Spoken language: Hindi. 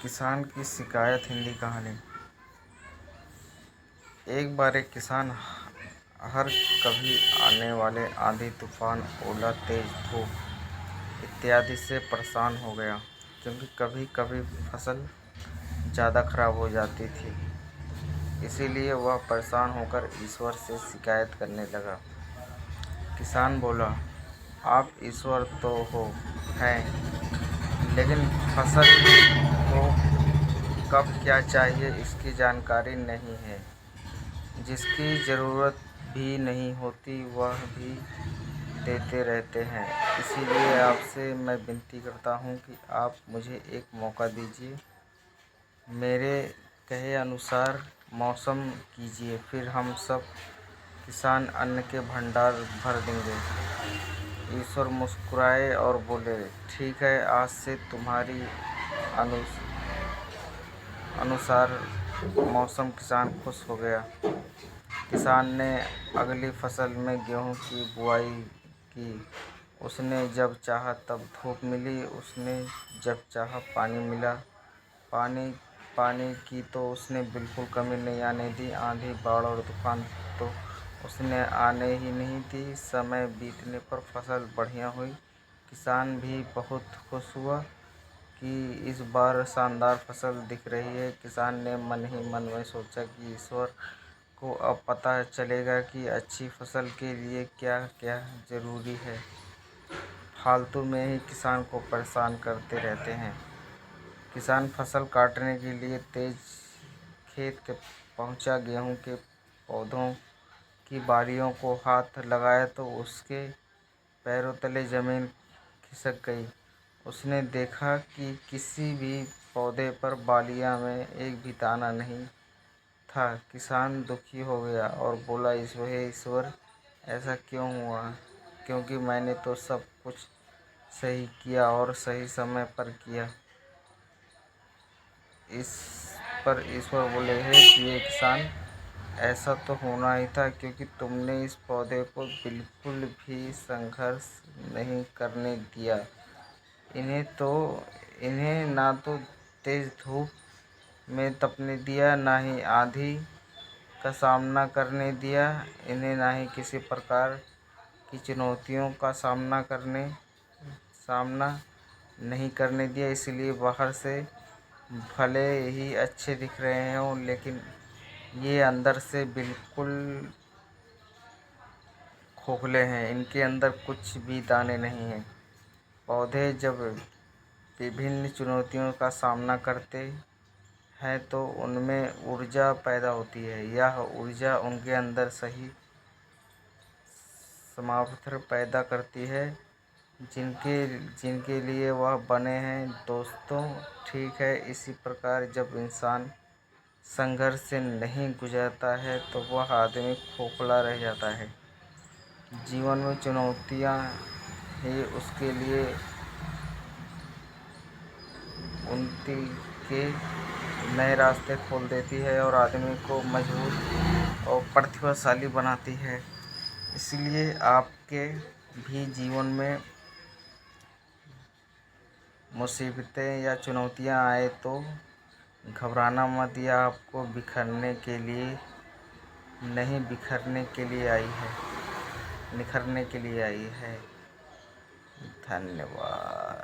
किसान की शिकायत। हिंदी कहानी। एक बार एक किसान हर कभी आने वाले आंधी तूफान, ओला, तेज धूप इत्यादि से परेशान हो गया, क्योंकि कभी कभी फसल ज़्यादा खराब हो जाती थी। इसीलिए वह परेशान होकर ईश्वर से शिकायत करने लगा। किसान बोला, आप ईश्वर तो हो हैं, लेकिन फसल को कब क्या चाहिए इसकी जानकारी नहीं है। जिसकी ज़रूरत भी नहीं होती वह भी देते रहते हैं। इसीलिए आपसे मैं विनती करता हूँ कि आप मुझे एक मौका दीजिए। मेरे कहे अनुसार मौसम कीजिए, फिर हम सब किसान अन्न के भंडार भर देंगे। ईश्वर मुस्कुराए और बोले, ठीक है, आज से तुम्हारी अनुसार मौसम। किसान खुश हो गया। किसान ने अगली फसल में गेहूं की बुआई की। उसने जब चाहा तब धूप मिली, उसने जब चाहा पानी मिला। पानी की तो उसने बिल्कुल कमी नहीं आने दी। आंधी, बाढ़ और तूफान तो उसने आने ही नहीं दी। समय बीतने पर फसल बढ़िया हुई। किसान भी बहुत खुश हुआ कि इस बार शानदार फसल दिख रही है। किसान ने मन ही मन में सोचा कि ईश्वर को अब पता चलेगा कि अच्छी फसल के लिए क्या क्या ज़रूरी है। फालतू में ही किसान को परेशान करते रहते हैं। किसान फसल काटने के लिए तेज खेत के पहुंचा। गेहूं के पौधों की बालियों को हाथ लगाया तो उसके पैरों तले ज़मीन खिसक गई। उसने देखा कि किसी भी पौधे पर बालियां में एक भी दाना नहीं था। किसान दुखी हो गया और बोला, हे ईश्वर, ऐसा क्यों हुआ? क्योंकि मैंने तो सब कुछ सही किया और सही समय पर किया। इस पर ईश्वर बोले, हे प्रिय किसान, ऐसा तो होना ही था, क्योंकि तुमने इस पौधे को बिल्कुल भी संघर्ष नहीं करने दिया। इन्हें ना तो तेज धूप में तपने दिया, ना ही आंधी का सामना करने दिया। इन्हें ना ही किसी प्रकार की चुनौतियों का सामना नहीं करने दिया। इसलिए बाहर से भले ही अच्छे दिख रहे हों, लेकिन ये अंदर से बिल्कुल खोखले हैं। इनके अंदर कुछ भी दाने नहीं हैं। पौधे जब विभिन्न चुनौतियों का सामना करते हैं तो उनमें ऊर्जा पैदा होती है। यह ऊर्जा उनके अंदर सही सामर्थ्य पैदा करती है जिनके लिए वह बने हैं। दोस्तों, ठीक है, इसी प्रकार जब इंसान संघर्ष से नहीं गुजरता है तो वह आदमी खोखला रह जाता है। जीवन में चुनौतियाँ ही उसके लिए उन्नति के नए रास्ते खोल देती है और आदमी को मजबूत और प्रतिभाशाली बनाती है। इसलिए आपके भी जीवन में मुसीबतें या चुनौतियां आए तो घबराना मत। यह आपको बिखरने के लिए नहीं, बिखरने के लिए आई है, निखरने के लिए आई है। धन्यवाद।